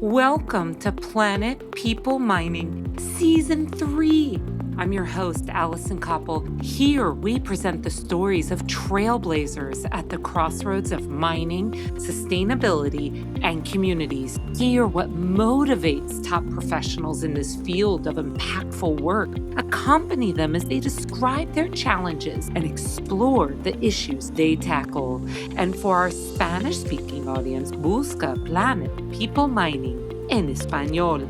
Welcome to Planet People Mining Season 3. I'm your host, Allison Koppel. Here we present the stories of trailblazers at the crossroads of mining, sustainability, and communities. Hear what motivates top professionals in this field of impactful work. Accompany them as they describe their challenges and explore the issues they tackle. And for our Spanish-speaking audience, busca Planet People Mining en español.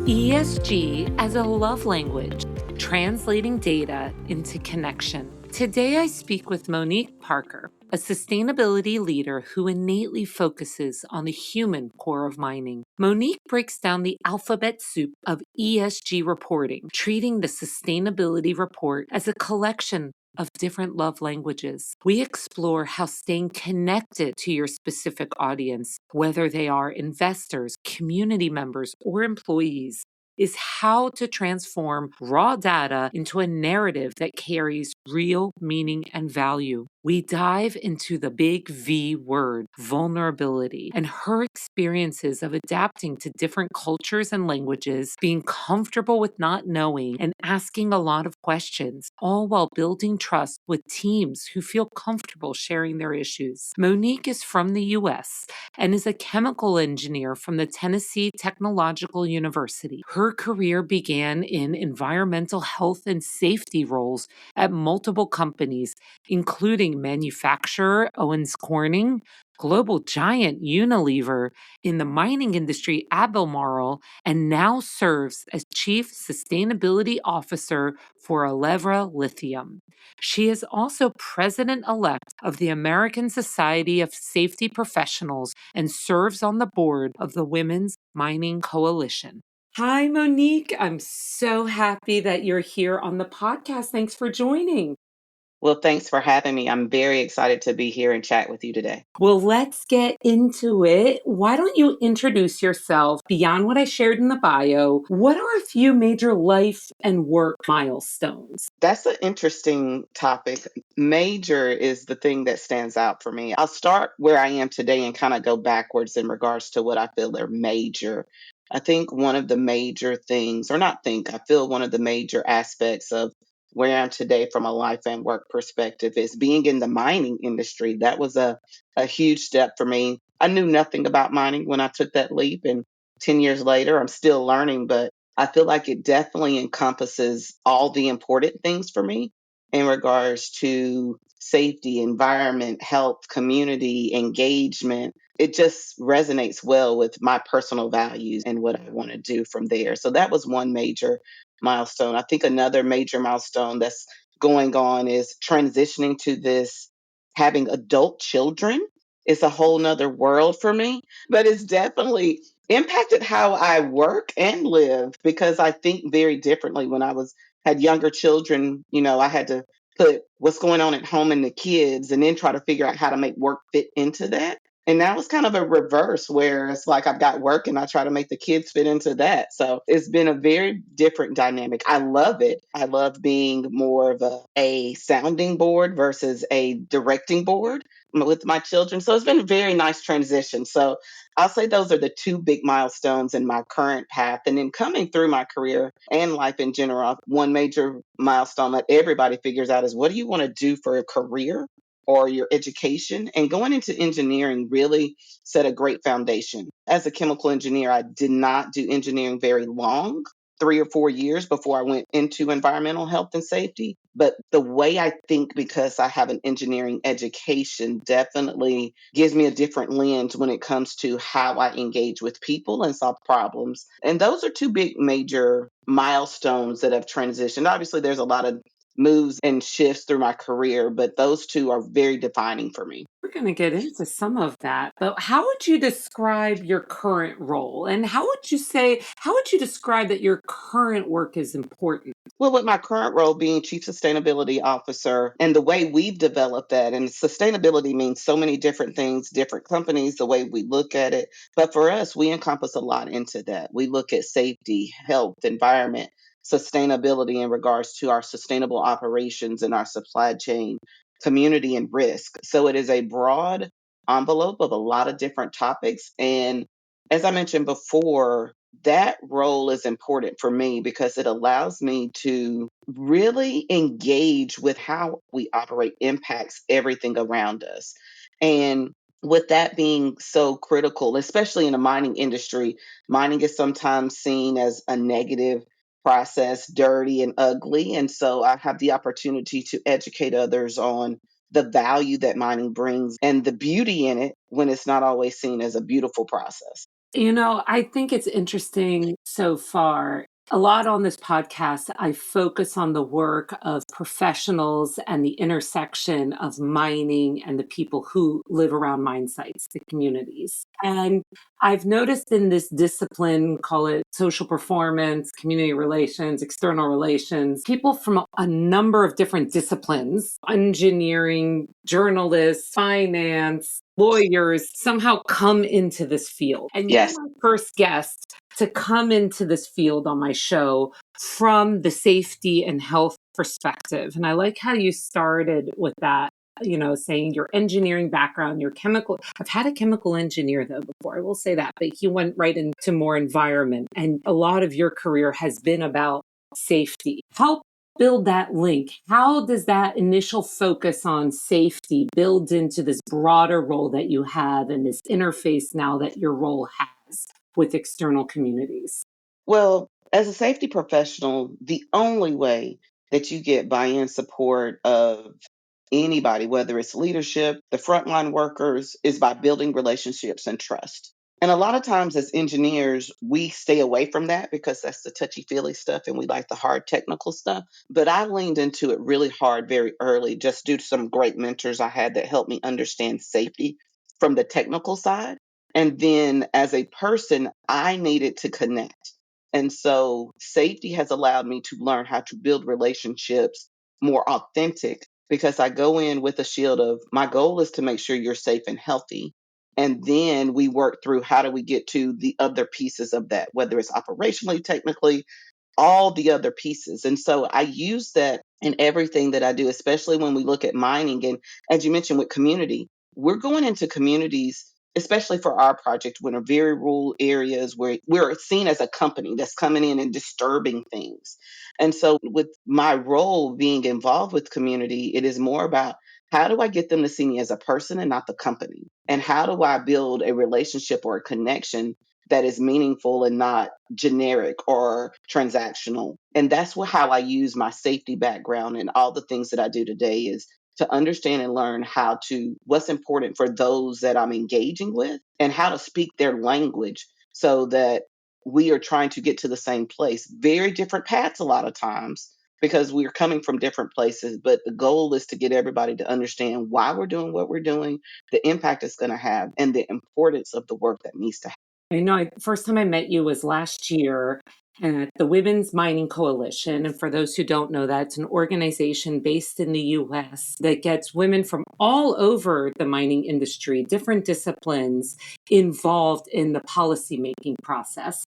ESG as a love language, translating data into connection. Today I speak with Monique Parker, a sustainability leader who innately focuses on the human core of mining. Monique breaks down the alphabet soup of ESG reporting, treating the sustainability report as a collection of different love languages. We explore how staying connected to your specific audience, whether they are investors, community members, or employees, is how to transform raw data into a narrative that carries real meaning and value. We dive into the big V word, vulnerability, and her experiences of adapting to different cultures and languages, being comfortable with not knowing, and asking a lot of questions, all while building trust with teams who feel comfortable sharing their issues. Monique is from the US and is a chemical engineer from the Tennessee Technological University. Her career began in environmental health and safety roles at multiple companies, including manufacturer Owens Corning, global giant Unilever, in the mining industry Albemarle, and now serves as Chief Sustainability Officer for Elevra Lithium. She is also President-elect of the American Society of Safety Professionals and serves on the board of the Women's Mining Coalition. Hi, Monique. I'm so happy that you're here on the podcast. Thanks for joining. Well, thanks for having me. I'm very excited to be here and chat with you today. Well, let's get into it. Why don't you introduce yourself beyond what I shared in the bio? What are a few major life and work milestones? That's an interesting topic. Major is the thing that stands out for me. I'll start where I am today and kind of go backwards in regards to what I feel are major. I think one of the major things, or not think, I feel one of the major aspects of where I am today from a life and work perspective is being in the mining industry. That was a huge step for me. I knew nothing about mining when I took that leap, and 10 years later, I'm still learning, but I feel like it definitely encompasses all the important things for me in regards to safety, environment, health, community, engagement. It just resonates well with my personal values and what I want to do from there. So that was one major milestone. I think another major milestone that's going on is transitioning to this having adult children. It's a whole nother world for me, but it's definitely impacted how I work and live because I think very differently when I was had younger children. I had to put what's going on at home and the kids and then try to figure out how to make work fit into that. And now it's kind of a reverse where it's like I've got work and I try to make the kids fit into that. So it's been a very different dynamic. I love it. I love being more of a sounding board versus a directing board with my children. So it's been a very nice transition. So I'll say those are the two big milestones in my current path. And then coming through my career and life in general, one major milestone that everybody figures out is what do you want to do for a career or your education? And going into engineering really set a great foundation. As a chemical engineer, I did not do engineering very long. 3 or 4 years before I went into environmental health and safety. But the way I think, because I have an engineering education, definitely gives me a different lens when it comes to how I engage with people and solve problems. And those are two big major milestones that have transitioned. Obviously, there's a lot of moves and shifts through my career, but those two are very defining for me. We're going to get into some of that, but how would you describe your current role? And how would you describe that your current work is important? Well, with my current role being Chief Sustainability Officer and the way we've developed that, and sustainability means so many different things, different companies, the way we look at it. But for us, we encompass a lot into that. We look at safety, health, environment, sustainability in regards to our sustainable operations and our supply chain. community, and risk. So it is a broad envelope of a lot of different topics. And as I mentioned before, that role is important for me because it allows me to really engage with how we operate impacts everything around us. And with that being so critical, especially in the mining industry, mining is sometimes seen as a negative process, dirty and ugly. And so I have the opportunity to educate others on the value that mining brings and the beauty in it when it's not always seen as a beautiful process. I think it's interesting so far. A lot on this podcast, I focus on the work of professionals and the intersection of mining and the people who live around mine sites, the communities. And I've noticed in this discipline, call it social performance, community relations, external relations, people from a number of different disciplines, engineering, journalists, finance, lawyers, somehow come into this field. And you're Yes. my first guest to come into this field on my show from the safety and health perspective. And I like how you started with that, saying your engineering background, your chemical. I've had a chemical engineer though before, I will say that, but he went right into more environment. And a lot of your career has been about safety. Help build that link. How does that initial focus on safety build into this broader role that you have and this interface now that your role has with external communities? Well, as a safety professional, the only way that you get buy in support of anybody, whether it's leadership, the frontline workers, is by building relationships and trust. And a lot of times as engineers, we stay away from that because that's the touchy feely stuff and we like the hard technical stuff. But I leaned into it really hard very early, just due to some great mentors I had that helped me understand safety from the technical side. And then as a person, I needed to connect. And so safety has allowed me to learn how to build relationships more authentic because I go in with a shield of my goal is to make sure you're safe and healthy. And then we work through how do we get to the other pieces of that, whether it's operationally, technically, all the other pieces. And so I use that in everything that I do, especially when we look at mining. And as you mentioned with community, we're going into communities, especially for our project, when are very rural areas where we're seen as a company that's coming in and disturbing things. And so with my role being involved with community, it is more about how do I get them to see me as a person and not the company? And how do I build a relationship or a connection that is meaningful and not generic or transactional? And that's how I use my safety background and all the things that I do today is to understand and learn how to what's important for those that I'm engaging with and how to speak their language so that we are trying to get to the same place. Very different paths a lot of times because we're coming from different places, but the goal is to get everybody to understand why we're doing what we're doing, the impact it's going to have, and the importance of the work that needs to happen. First time I met you was last year at the Women's Mining Coalition. And for those who don't know that, it's an organization based in the US that gets women from all over the mining industry, different disciplines, involved in the policymaking process.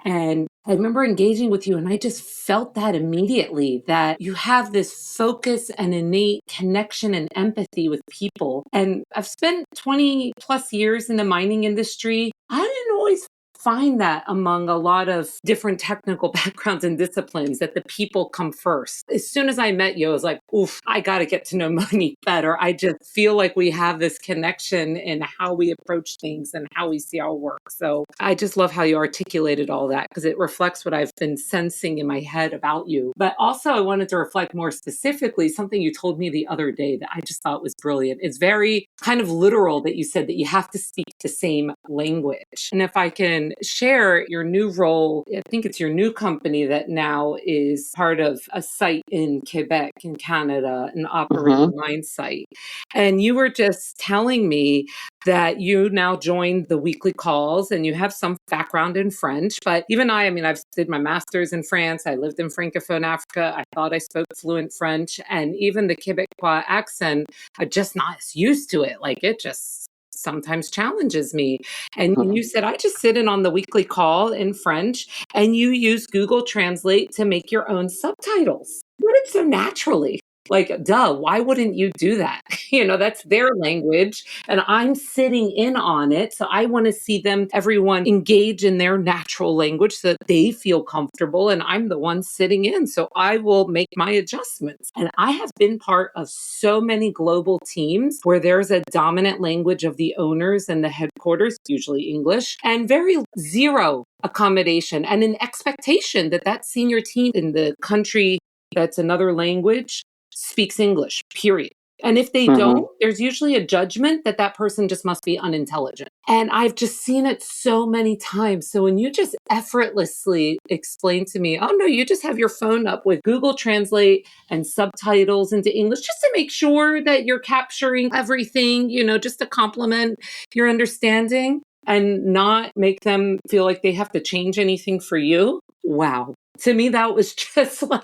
And I remember engaging with you, and I just felt that immediately that you have this focus and innate connection and empathy with people. And I've spent 20 plus years in the mining industry. I didn't always find that among a lot of different technical backgrounds and disciplines that the people come first. As soon as I met you, I was like, oof, I got to get to know Monique better. I just feel like we have this connection in how we approach things and how we see our work. So I just love how you articulated all that because it reflects what I've been sensing in my head about you. But also I wanted to reflect more specifically something you told me the other day that I just thought was brilliant. It's very kind of literal that you said that you have to speak the same language. And if I can share your new role, I think it's your new company that now is part of a site in Quebec, in Canada, an operating mine site. And you were just telling me that you now joined the weekly calls and you have some background in French. But even I mean, I've did my master's in France. I lived in Francophone Africa. I thought I spoke fluent French. And even the Quebecois accent, I'm just not used to it. Like it just sometimes challenges me. And you said, I just sit in on the weekly call in French and you use Google Translate to make your own subtitles. You did it so naturally. Like, duh, why wouldn't you do that? That's their language and I'm sitting in on it. So I want to see everyone engage in their natural language so that they feel comfortable. And I'm the one sitting in. So I will make my adjustments. And I have been part of so many global teams where there's a dominant language of the owners and the headquarters, usually English, and very zero accommodation and an expectation that that senior team in the country that's another language speaks English, period. And if they Hmm. don't, there's usually a judgment that that person just must be unintelligent. And I've just seen it so many times. So when you just effortlessly explain to me, oh no, you just have your phone up with Google Translate and subtitles into English just to make sure that you're capturing everything, just to complement your understanding and not make them feel like they have to change anything for you. Wow. To me, that was just like,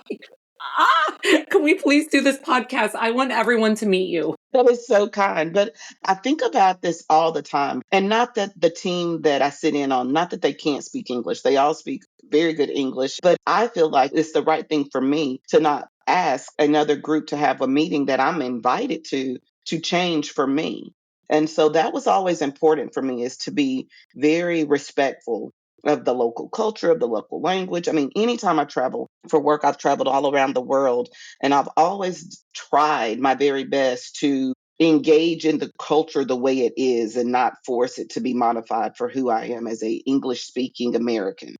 can we please do this podcast? I want everyone to meet you. That is so kind. But I think about this all the time. And not that the team that I sit in on, not that they can't speak English, they all speak very good English. But I feel like it's the right thing for me to not ask another group to have a meeting that I'm invited to change for me. And so that was always important for me, is to be very respectful of the local culture, of the local language. I mean, anytime I travel for work, I've traveled all around the world, and I've always tried my very best to engage in the culture the way it is and not force it to be modified for who I am as a English speaking American.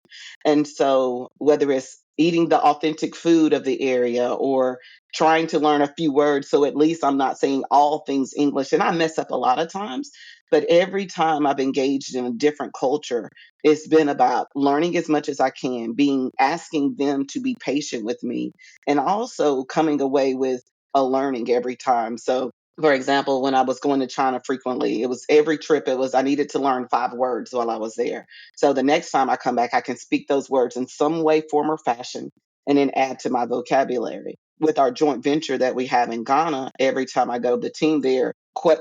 And so whether it's eating the authentic food of the area or trying to learn a few words, so at least I'm not saying all things English, and I mess up a lot of times, but every time I've engaged in a different culture, it's been about learning as much as I can, being asking them to be patient with me, and also coming away with a learning every time. So, for example, when I was going to China frequently, it was every trip, it was I needed to learn 5 words while I was there. So the next time I come back, I can speak those words in some way, form, or fashion and then add to my vocabulary. With our joint venture that we have in Ghana, every time I go, the team there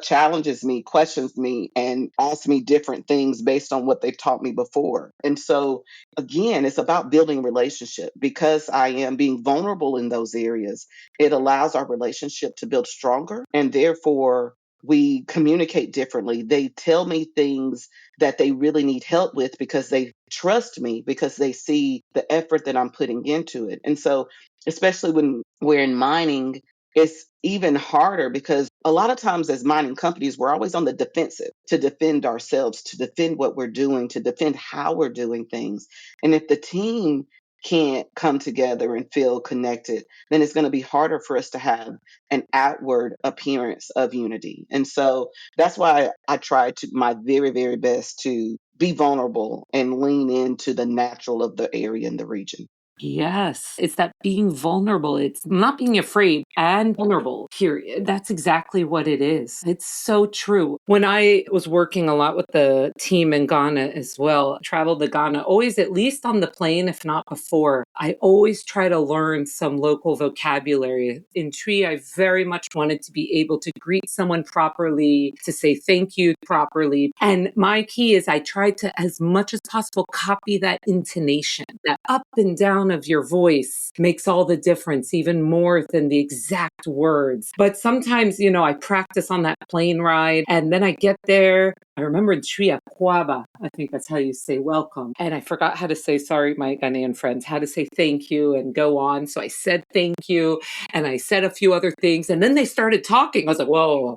challenges me, questions me, and asks me different things based on what they've taught me before. And so, again, it's about building relationship. Because I am being vulnerable in those areas, it allows our relationship to build stronger, and therefore we communicate differently. They tell me things that they really need help with because they trust me, because they see the effort that I'm putting into it. And so, especially when we're in mining, it's even harder because a lot of times as mining companies, we're always on the defensive to defend ourselves, to defend what we're doing, to defend how we're doing things. And if the team can't come together and feel connected, then it's going to be harder for us to have an outward appearance of unity. And so that's why I try to my very, very best to be vulnerable and lean into the natural of the area and the region. Yes, it's that being vulnerable. It's not being afraid and vulnerable, period. That's exactly what it is. It's so true. When I was working a lot with the team in Ghana as well, traveled to Ghana, always at least on the plane, if not before, I always try to learn some local vocabulary. In Tree, I very much wanted to be able to greet someone properly, to say thank you properly. And my key is I tried to, as much as possible, copy that intonation, that up and down of your voice makes all the difference, even more than the exact words. But sometimes, I practice on that plane ride and then I get there. I remember in Tria Kwaba, I think that's how you say welcome. And I forgot how to say sorry, my Ghanaian friends, how to say thank you and go on. So I said thank you and I said a few other things. And then they started talking. I was like, whoa,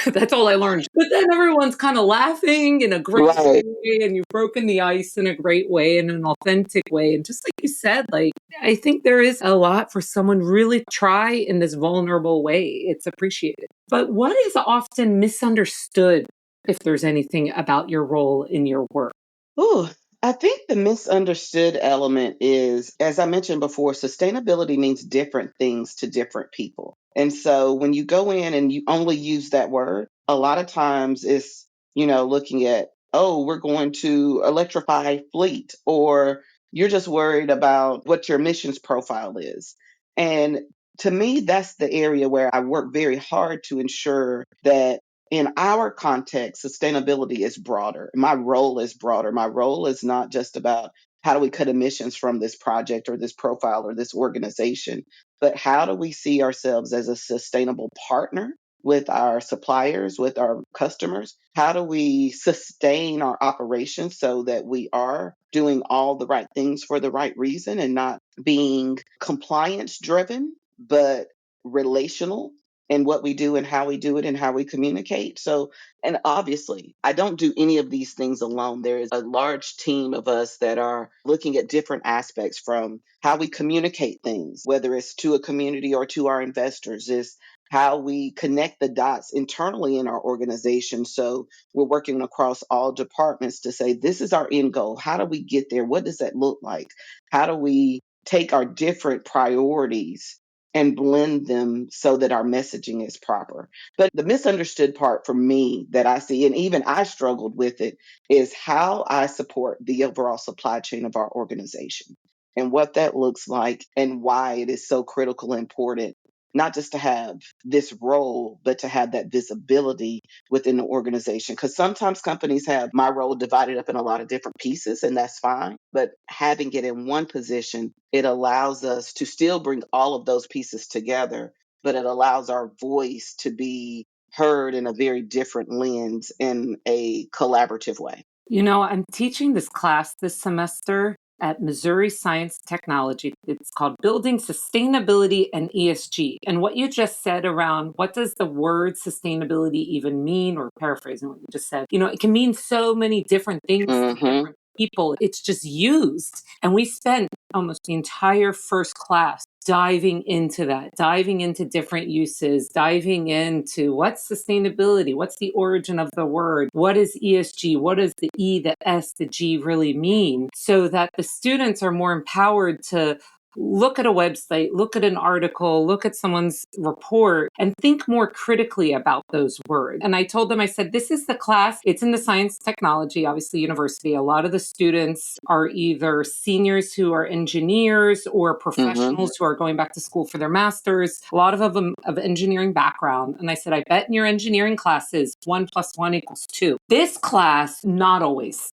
that's all I learned. But then everyone's kind of laughing in a great Right. way, and you've broken the ice in a great way, in an authentic way. And just like you said, like, I think there is a lot for someone really try in this vulnerable way. It's appreciated. But what is often misunderstood, if there's anything about your role in your work? Ooh, I think the misunderstood element is, as I mentioned before, sustainability means different things to different people. And so when you go in and you only use that word, a lot of times it's, looking at, oh, we're going to electrify fleet, or you're just worried about what your emissions profile is. And to me, that's the area where I work very hard to ensure that in our context, sustainability is broader. My role is broader. My role is not just about how do we cut emissions from this project or this profile or this organization, but how do we see ourselves as a sustainable partner with our suppliers, with our customers? How do we sustain our operations so that we are doing all the right things for the right reason and not being compliance driven, but relational in what we do and how we do it and how we communicate? So, and obviously, I don't do any of these things alone. There is a large team of us that are looking at different aspects, from how we communicate things, whether it's to a community or to our investors, is how we connect the dots internally in our organization. So we're working across all departments to say, this is our end goal. How do we get there? What does that look like? How do we take our different priorities and blend them so that our messaging is proper? But the misunderstood part for me that I see, and even I struggled with it, is how I support the overall supply chain of our organization and what that looks like and why it is so critical and important, not just to have this role, but to have that visibility within the organization. Because sometimes companies have my role divided up in a lot of different pieces, and that's fine. But having it in one position, it allows us to still bring all of those pieces together, but it allows our voice to be heard in a very different lens in a collaborative way. I'm teaching this class this semester at Missouri Science Technology. It's called Building Sustainability and ESG. And what you just said around what does the word sustainability even mean, or paraphrasing what you just said, it can mean so many different things to Mm-hmm. different people. It's just used. And we spent almost the entire first class diving into that, diving into different uses, diving into what's sustainability, what's the origin of the word, what is ESG, what does the E, the S, the G really mean, so that the students are more empowered to look at a website, look at an article, look at someone's report, and think more critically about those words. And I told them, I said, this is the class, it's in the science technology, obviously university. A lot of the students are either seniors who are engineers or professionals who are going back to school for their masters, a lot of them of engineering background. And I said, I bet in your engineering classes, 1 + 1 = 2. This class, not always.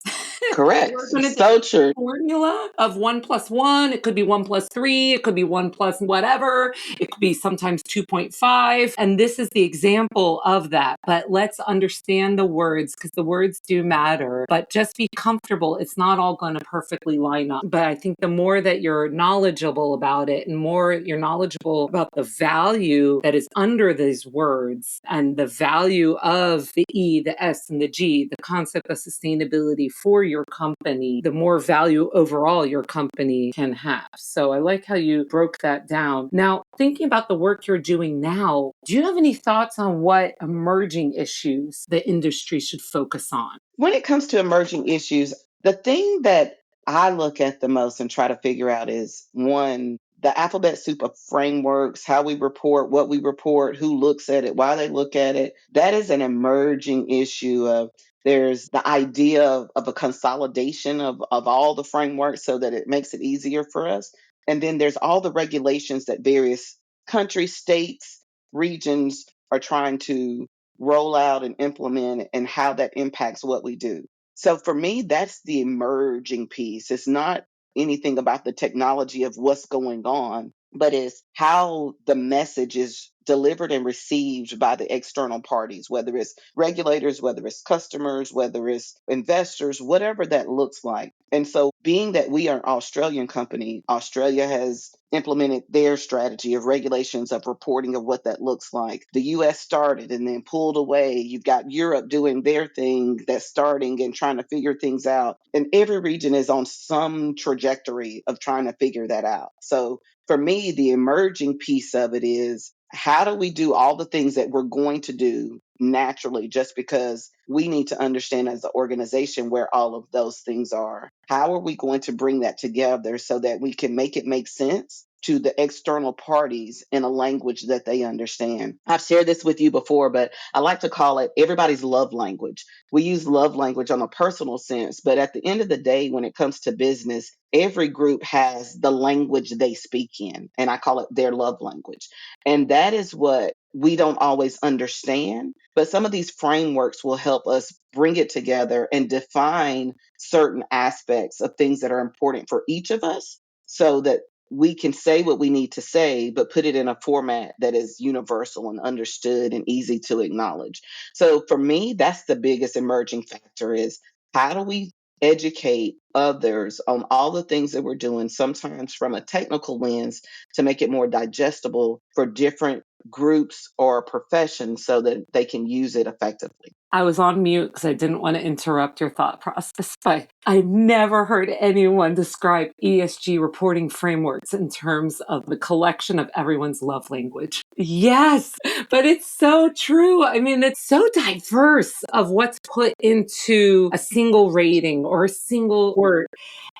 Correct. We're going to So true. formula of 1 + 1. It could be 1 + 3. It could be 1 + whatever. It could be sometimes 2.5. And this is the example of that. But let's understand the words, because the words do matter. But just be comfortable. It's not all going to perfectly line up. But I think the more that you're knowledgeable about it, and more you're knowledgeable about the value that is under these words, and the value of the E, the S, and the G, the concept of sustainability for your company, the more value overall your company can have. So I like how you broke that down. Now, thinking about the work you're doing now, do you have any thoughts on what emerging issues the industry should focus on? When it comes to emerging issues, the thing that I look at the most and try to figure out is, one, the alphabet soup of frameworks, how we report, what we report, who looks at it, why they look at it. That is an emerging issue of, there's the idea of a consolidation of all the frameworks so that it makes it easier for us. And then there's all the regulations that various countries, states, regions are trying to roll out and implement, and how that impacts what we do. So for me, that's the emerging piece. It's not anything about the technology of what's going on, but it's how the message is delivered and received by the external parties, whether it's regulators, whether it's customers, whether it's investors, whatever that looks like. And so, being that we are an Australian company, Australia has implemented their strategy of regulations, of reporting, of what that looks like. The US started and then pulled away. You've got Europe doing their thing that's starting and trying to figure things out. And every region is on some trajectory of trying to figure that out. So for me, the emerging piece of it is, how do we do all the things that we're going to do naturally, just because we need to understand as an organization where all of those things are? How are we going to bring that together so that we can make it make sense, to the external parties in a language that they understand. I've shared this with you before, but I like to call it everybody's love language. We use love language on a personal sense, but at the end of the day, when it comes to business, every group has the language they speak in, and I call it their love language. And that is what we don't always understand, but some of these frameworks will help us bring it together and define certain aspects of things that are important for each of us so that we can say what we need to say, but put it in a format that is universal and understood and easy to acknowledge. So for me, that's the biggest emerging factor is how do we educate others on all the things that we're doing, sometimes from a technical lens to make it more digestible for different groups or professions so that they can use it effectively. I was on mute because I didn't want to interrupt your thought process, but I never heard anyone describe ESG reporting frameworks in terms of the collection of everyone's love language. Yes, but it's so true. I mean, it's so diverse of what's put into a single rating or a single word.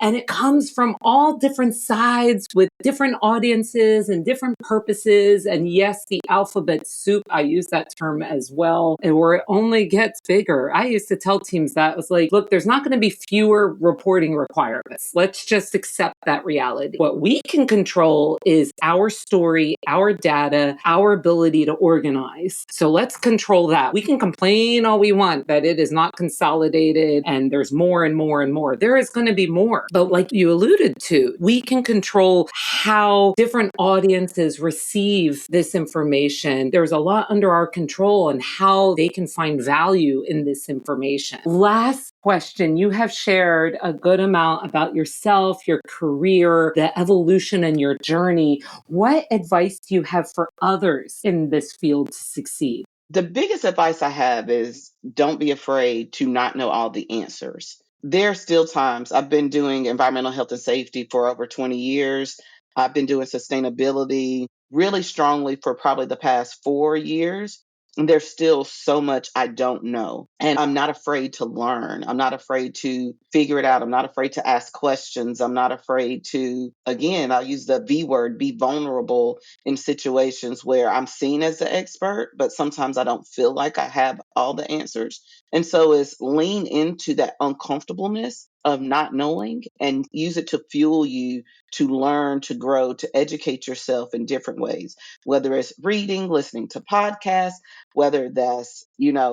And it comes from all different sides with different audiences and different purposes. And yes, the alphabet soup, I use that term as well, and where it only gets bigger. I used to tell teams that. I was like, look, there's not going to be fewer reporting requirements. Let's just accept that reality. What we can control is our story, our data, our ability to organize. So let's control that. We can complain all we want that it is not consolidated and there's more and more and more. There is going to be more. But like you alluded to, we can control how different audiences receive this information. There's a lot under our control and how they can find value in this information. Last question. You have shared a good amount about yourself, your career, the evolution and your journey. What advice do you have for others in this field to succeed? The biggest advice I have is don't be afraid to not know all the answers. There are still times I've been doing environmental health and safety for over 20 years. I've been doing sustainability really strongly for probably the past 4 years. And there's still so much I don't know. And I'm not afraid to learn. I'm not afraid to figure it out. I'm not afraid to ask questions. I'm not afraid to, again, I'll use the V word, be vulnerable in situations where I'm seen as the expert, but sometimes I don't feel like I have all the answers. And so it's lean into that uncomfortableness of not knowing and use it to fuel you to learn, to grow, to educate yourself in different ways, whether it's reading, listening to podcasts, whether that's,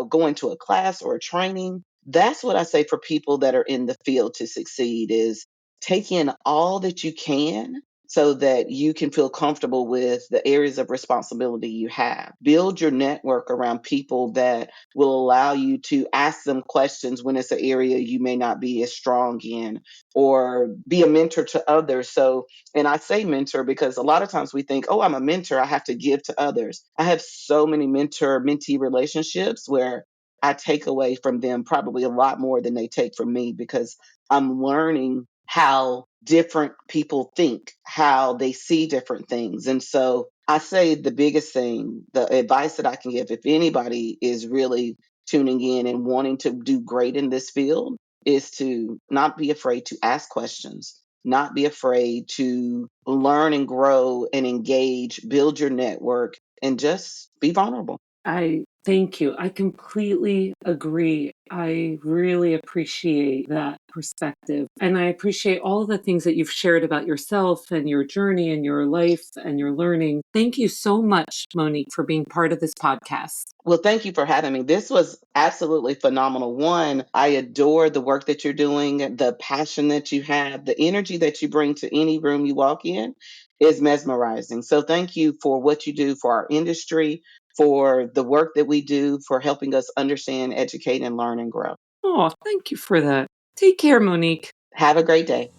going to a class or a training. That's what I say for people that are in the field to succeed is take in all that you can so that you can feel comfortable with the areas of responsibility you have. Build your network around people that will allow you to ask them questions when it's an area you may not be as strong in, or be a mentor to others. So, and I say mentor because a lot of times we think, oh, I'm a mentor, I have to give to others. I have so many mentor mentee relationships where I take away from them probably a lot more than they take from me because I'm learning how different people think, how they see different things. And so I say the biggest thing, the advice that I can give, if anybody is really tuning in and wanting to do great in this field, is to not be afraid to ask questions, not be afraid to learn and grow and engage, build your network, and just be vulnerable. I thank you. I completely agree. I really appreciate that perspective. And I appreciate all the things that you've shared about yourself and your journey and your life and your learning. Thank you so much, Monique, for being part of this podcast. Well, thank you for having me. This was absolutely phenomenal. One, I adore the work that you're doing, the passion that you have, the energy that you bring to any room you walk in is mesmerizing. So, thank you for what you do for our industry, for the work that we do, for helping us understand, educate, and learn and grow. Oh, thank you for that. Take care, Monique. Have a great day.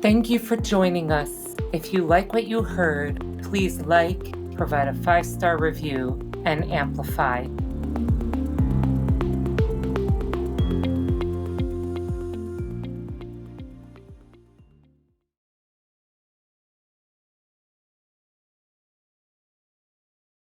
Thank you for joining us. If you like what you heard, please like, provide a 5-star review, and amplify.